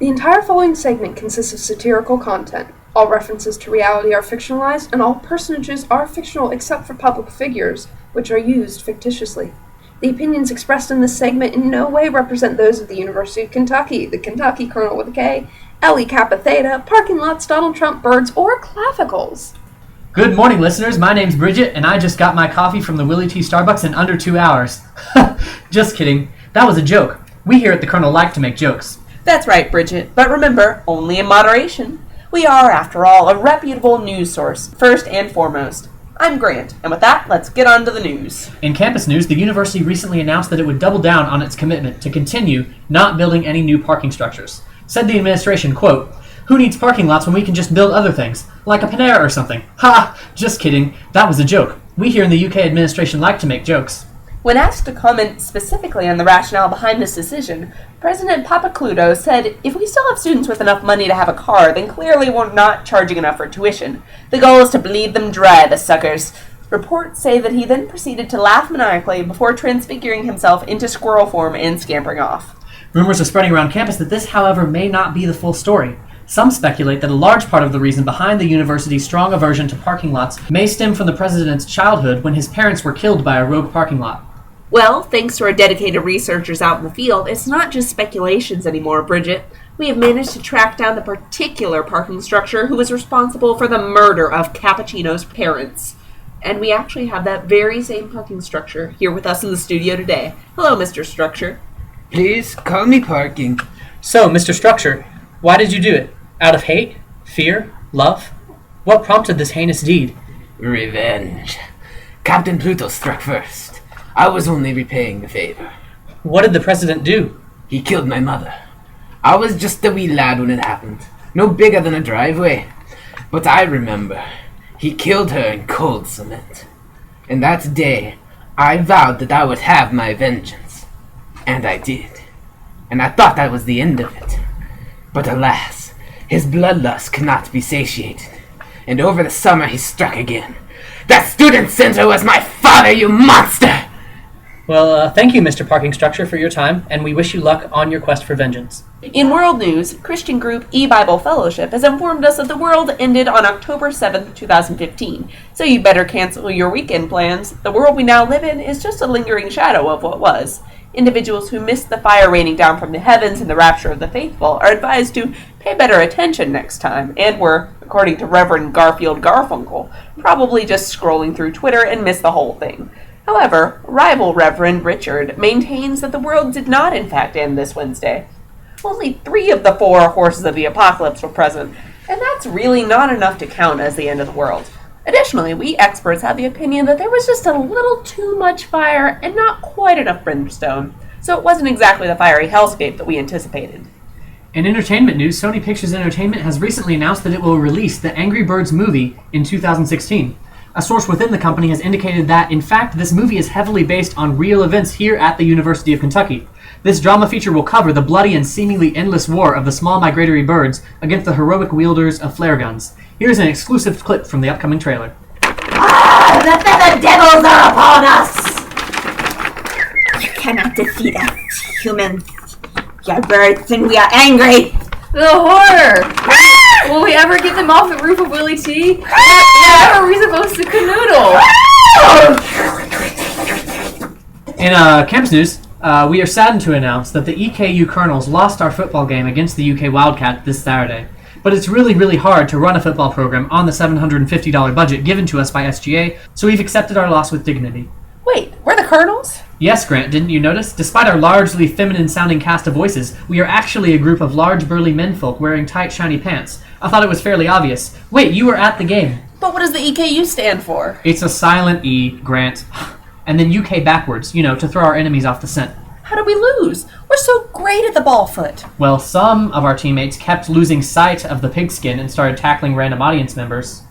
The entire following segment consists of satirical content. All references to reality are fictionalized, and all personages are fictional except for public figures, which are used fictitiously. The opinions expressed in this segment in no way represent those of the University of Kentucky, the Kentucky Colonel with a K, Ele Kappa Theta, parking lots, Donald Trump birds, or clavicles. Good morning, listeners. My name's Bridget, and I just got my coffee from the Willie T. Starbucks in under 2 hours. Just kidding. That was a joke. We here at the Colonel like to make jokes. That's right, Bridget. But remember, only in moderation. We are, after all, a reputable news source, first and foremost. I'm Grant, and with that, let's get on to the news. In campus news, the university recently announced that it would double down on its commitment to continue not building any new parking structures. Said the administration, quote, "Who needs parking lots when we can just build other things, like a Panera or something? Ha! Just kidding. That was a joke. We here in the UK administration like to make jokes." When asked to comment specifically on the rationale behind this decision, President Papakluto said, "If we still have students with enough money to have a car, then clearly we're not charging enough for tuition. The goal is to bleed them dry, the suckers." Reports say that he then proceeded to laugh maniacally before transfiguring himself into squirrel form and scampering off. Rumors are spreading around campus that this, however, may not be the full story. Some speculate that a large part of the reason behind the university's strong aversion to parking lots may stem from the president's childhood when his parents were killed by a rogue parking lot. Well, thanks to our dedicated researchers out in the field, it's not just speculations anymore, Bridget. We have managed to track down the particular parking structure who was responsible for the murder of Cappuccino's parents. And we actually have that very same parking structure here with us in the studio today. Hello, Mr. Structure. Please call me parking. So, Mr. Structure, why did you do it? Out of hate? Fear? Love? What prompted this heinous deed? Revenge. Captain Pluto struck first. I was only repaying the favor. What did the president do? He killed my mother. I was just a wee lad when it happened, no bigger than a driveway. But I remember, he killed her in cold cement. And that day, I vowed that I would have my vengeance. And I did. And I thought that was the end of it. But alas, his bloodlust could not be satiated. And over the summer he struck again. That student center was my father, you monster! Well, thank you, Mr. Parking Structure, for your time, and we wish you luck on your quest for vengeance. In world news, Christian group E-Bible Fellowship has informed us that the world ended on October 7th, 2015, so you better cancel your weekend plans. The world we now live in is just a lingering shadow of what was. Individuals who missed the fire raining down from the heavens and the rapture of the faithful are advised to pay better attention next time, and were, according to Reverend Garfield Garfunkel, probably just scrolling through Twitter and missed the whole thing. However, rival Reverend Richard maintains that the world did not in fact end this Wednesday. Only 3 of the 4 horses of the apocalypse were present, and that's really not enough to count as the end of the world. Additionally, we experts have the opinion that there was just a little too much fire and not quite enough brimstone, so it wasn't exactly the fiery hellscape that we anticipated. In entertainment news, Sony Pictures Entertainment has recently announced that it will release the Angry Birds movie in 2016. A source within the company has indicated that, in fact, this movie is heavily based on real events here at the University of Kentucky. This drama feature will cover the bloody and seemingly endless war of the small migratory birds against the heroic wielders of flare guns. Here's an exclusive clip from the upcoming trailer. Ah! The feathered devils are upon us! You cannot defeat us, humans. You're birds and we are angry! The horror! Will we ever get them off the roof of Willie T? How are we supposed to canoodle? In campus news, we are saddened to announce that the EKU Colonels lost our football game against the UK Wildcat this Saturday. But it's really hard to run a football program on the $750 budget given to us by SGA, so we've accepted our loss with dignity. Wait, we're the Colonels? Yes, Grant, didn't you notice? Despite our largely feminine-sounding cast of voices, we are actually a group of large, burly menfolk wearing tight, shiny pants. I thought it was fairly obvious. Wait, you were at the game. But what does the EKU stand for? It's a silent E, Grant. And then UK backwards, to throw our enemies off the scent. How did we lose? We're so great at the ball foot. Well, some of our teammates kept losing sight of the pigskin and started tackling random audience members.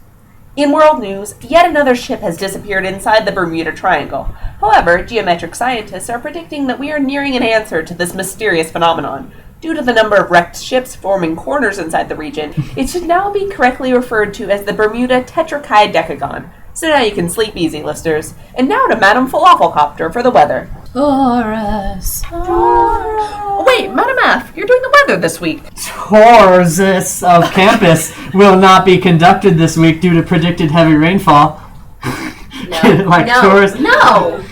In world news, yet another ship has disappeared inside the Bermuda Triangle. However, geometric scientists are predicting that we are nearing an answer to this mysterious phenomenon. Due to the number of wrecked ships forming corners inside the region, it should now be correctly referred to as the Bermuda Tetracheidecagon. So now you can sleep easy, listeners. And now to Madame Falafelcopter for the weather. Taurus. Oh, wait, Madam F, you're doing the weather this week. Tours of campus will not be conducted this week due to predicted heavy rainfall. Tours. No.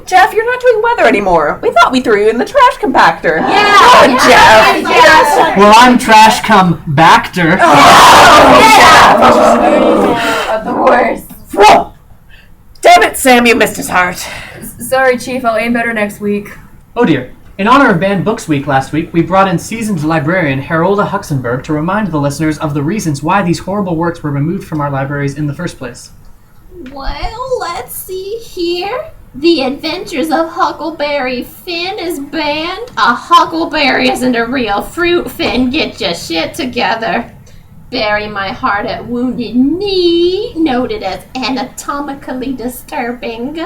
Jeff, you're not doing weather anymore. We thought we threw you in the trash compactor. Yeah. Jeff. Yes. Well, I'm trash come backter. Of the worst. Damn it, Sam, you missed his heart. Sorry, Chief. I'll aim better next week. Oh dear. In honor of Banned Books Week last week, we brought in seasoned librarian Harolda Huxenberg to remind the listeners of the reasons why these horrible works were removed from our libraries in the first place. Well, let's see here. The Adventures of Huckleberry Finn is banned. A huckleberry isn't a real fruit, Finn. Get your shit together. Bury My Heart at Wounded Knee, noted as anatomically disturbing.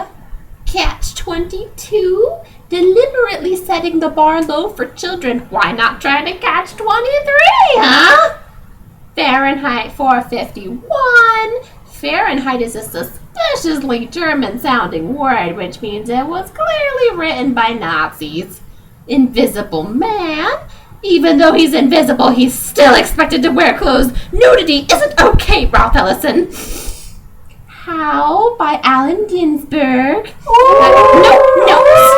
Catch-22, deliberately setting the bar low for children. Why not try to catch 23, huh? Fahrenheit 451. Fahrenheit is a suspiciously German-sounding word, which means it was clearly written by Nazis. Invisible Man. Even though he's invisible, he's still expected to wear clothes. Nudity isn't okay, Ralph Ellison. How by Allen Ginsberg. No,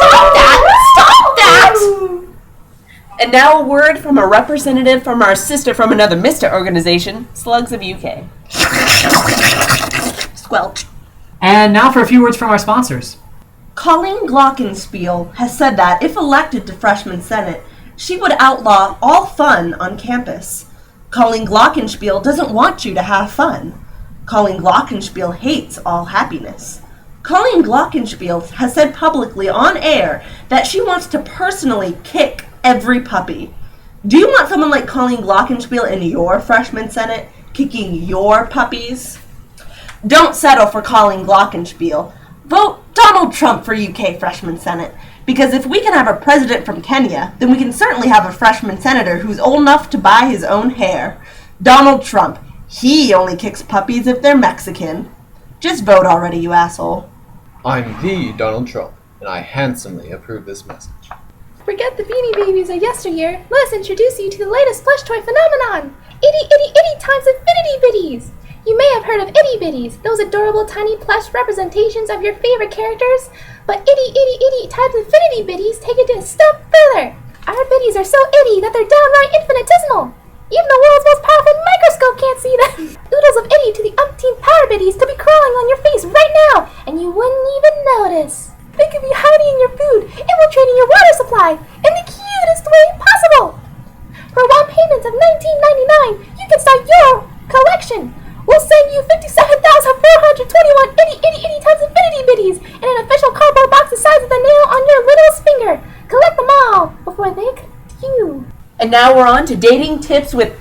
stop that! And now a word from a representative from our sister from another Mr. organization, Slugs of UK. Squelch. And now for a few words from our sponsors. Colleen Glockenspiel has said that if elected to Freshman Senate, she would outlaw all fun on campus. Colleen Glockenspiel doesn't want you to have fun. Colleen Glockenspiel hates all happiness. Colleen Glockenspiel has said publicly on air that she wants to personally kick every puppy. Do you want someone like Colleen Glockenspiel in your Freshman Senate kicking your puppies? Don't settle for Colleen Glockenspiel. Vote Donald Trump for UK Freshman Senate. Because if we can have a president from Kenya, then we can certainly have a freshman senator who's old enough to buy his own hair. Donald Trump. He only kicks puppies if they're Mexican. Just vote already, you asshole. I'm the Donald Trump, and I handsomely approve this message. Forget the Beanie Babies of yesteryear. Let us introduce you to the latest plush toy phenomenon. Itty Itty Itty times Infinity Bitties. You may have heard of Itty Bitties, those adorable tiny plush representations of your favorite characters. But Itty Itty Itty times Infinity Bitties take it a step further. Our bitties are so itty that they're downright infinitesimal. Even the world's most powerful microscope can't see them. Oodles of itty to the umpteenth power bitties could be crawling on your face right now, and you wouldn't even notice. They could be hiding in your food, infiltrating your water supply, in the cutest way possible. For one payment of $19.99, you can start your collection. We'll send you 57,421 itty times Infinity Bitties in an official cardboard box the size of the nail on your littlest finger. Collect them all before they collect you. And now we're on to dating tips with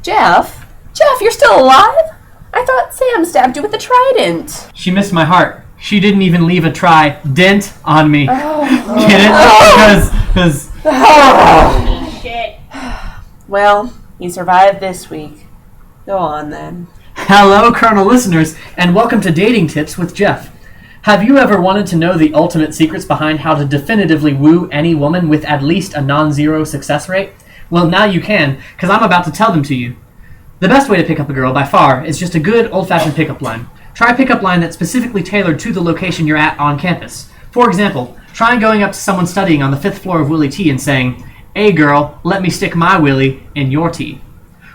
Jeff. Jeff, you're still alive? I thought Sam stabbed you with a trident. She missed my heart. She didn't even leave a dent on me. Get it? Because Well, you survived this week. Go on then. Hello, Colonel listeners, and welcome to Dating Tips with Jeff. Have you ever wanted to know the ultimate secrets behind how to definitively woo any woman with at least a non-zero success rate? Well, now you can, because I'm about to tell them to you. The best way to pick up a girl, by far, is just a good old-fashioned pickup line. Try a pickup line that's specifically tailored to the location you're at on campus. For example, try going up to someone studying on the 5th floor of Willie T and saying, "Hey girl, let me stick my Willie in your tea."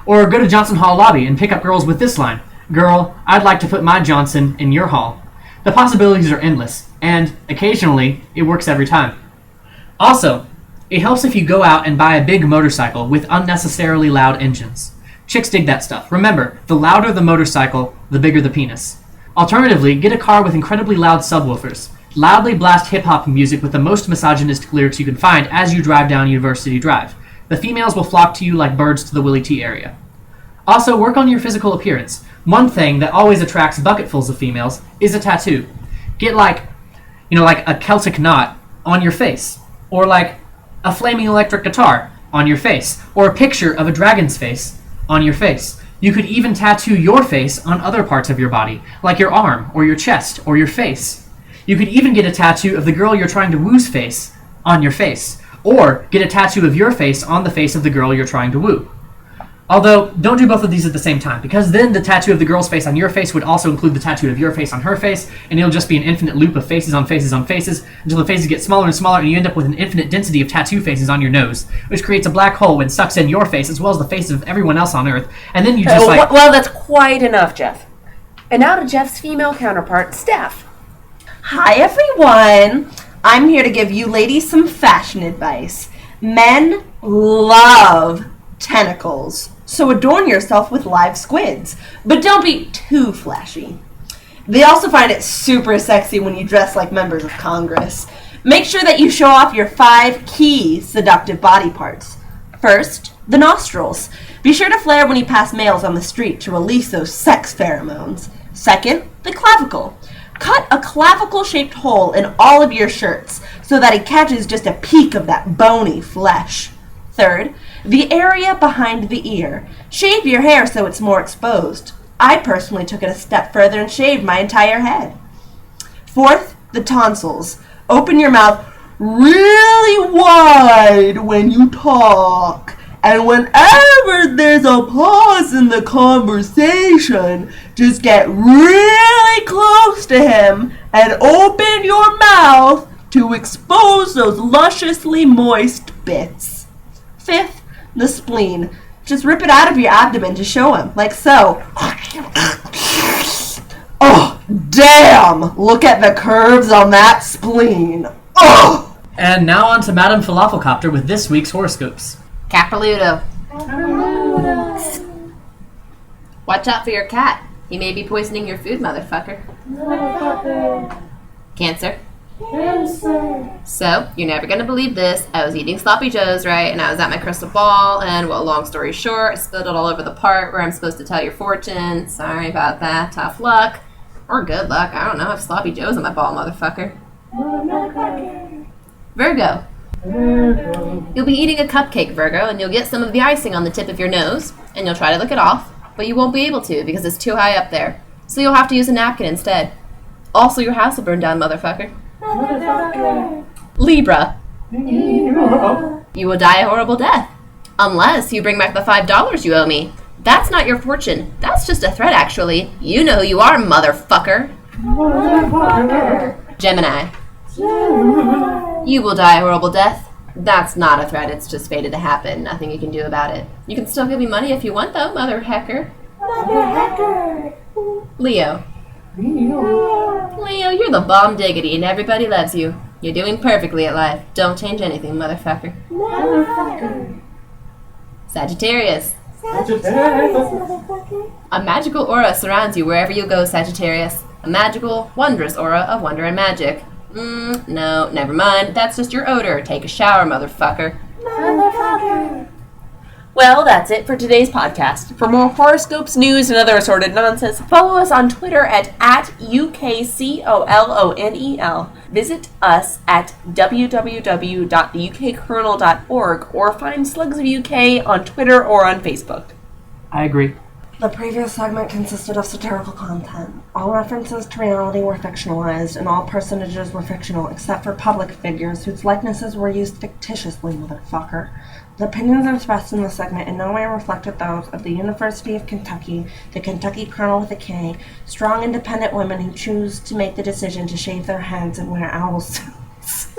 Or go to Johnson Hall lobby and pick up girls with this line, "Girl, I'd like to put my Johnson in your hall." The possibilities are endless, and occasionally, it works every time. Also, it helps if you go out and buy a big motorcycle with unnecessarily loud engines. Chicks dig that stuff. Remember, the louder the motorcycle, the bigger the penis. Alternatively, get a car with incredibly loud subwoofers. Loudly blast hip-hop music with the most misogynistic lyrics you can find as you drive down University Drive. The females will flock to you like birds to the Willie T area. Also, work on your physical appearance. One thing that always attracts bucketfuls of females is a tattoo. Get like a Celtic knot on your face. Or like a flaming electric guitar on your face. Or a picture of a dragon's face on your face. You could even tattoo your face on other parts of your body, like your arm, or your chest, or your face. You could even get a tattoo of the girl you're trying to woo's face on your face, or get a tattoo of your face on the face of the girl you're trying to woo. Although, don't do both of these at the same time, because then the tattoo of the girl's face on your face would also include the tattoo of your face on her face, and it'll just be an infinite loop of faces on faces on faces, until the faces get smaller and smaller, and you end up with an infinite density of tattoo faces on your nose, which creates a black hole and sucks in your face, as well as the faces of everyone else on Earth, and then you just Well, that's quite enough, Jeff. And now to Jeff's female counterpart, Steph. Hi, everyone. I'm here to give you ladies some fashion advice. Men love tentacles, so adorn yourself with live squids, but don't be too flashy. They also find it super sexy when you dress like members of Congress. Make sure that you show off your 5 key seductive body parts. First, the nostrils. Be sure to flare when you pass males on the street to release those sex pheromones. Second, the clavicle. Cut a clavicle-shaped hole in all of your shirts so that it catches just a peek of that bony flesh. Third, the area behind the ear. Shave your hair so it's more exposed. I personally took it a step further and shaved my entire head. Fourth, the tonsils. Open your mouth really wide when you talk. And whenever there's a pause in the conversation, just get really close to him and open your mouth to expose those lusciously moist bits. Fifth, the spleen. Just rip it out of your abdomen to show him, like so. Oh, damn! Look at the curves on that spleen. Oh! And now on to Madame Falafelcopter with this week's horoscopes. Capiludo. Watch out for your cat. He may be poisoning your food, motherfucker. Cancer. So, you're never gonna believe this. I was eating sloppy joes, right? And I was at my crystal ball, and well, long story short, I spilled it all over the part where I'm supposed to tell your fortune. Sorry about that. Tough luck. Or good luck. I don't know. I have sloppy joes on my ball, motherfucker. Virgo. You'll be eating a cupcake, Virgo, and you'll get some of the icing on the tip of your nose, and you'll try to lick it off, but you won't be able to because it's too high up there. So you'll have to use a napkin instead. Also, your house will burn down, motherfucker. Libra. You will die a horrible death. Unless you bring back the $5 you owe me. That's not your fortune. That's just a threat, actually. You know who you are, motherfucker. Gemini. You will die a horrible death. That's not a threat. It's just fated to happen. Nothing you can do about it. You can still give me money if you want, though, mother hecker. Leo. Leo, you're the bomb diggity and everybody loves you. You're doing perfectly at life. Don't change anything, motherfucker. Sagittarius. A magical aura surrounds you wherever you go, Sagittarius. A magical, wondrous aura of wonder and magic. No, never mind. That's just your odor. Take a shower, motherfucker. Well, that's it for today's podcast. For more horoscopes, news, and other assorted nonsense, follow us on Twitter at UKCOLONEL. Visit us at www.theukcolonel.org or find Slugs of UK on Twitter or on Facebook. I agree. The previous segment consisted of satirical content. All references to reality were fictionalized, and all personages were fictional, except for public figures whose likenesses were used fictitiously, motherfucker. The opinions expressed in this segment in no way reflected those of the University of Kentucky, the Kentucky Colonel with a K, strong independent women who choose to make the decision to shave their heads and wear owl suits.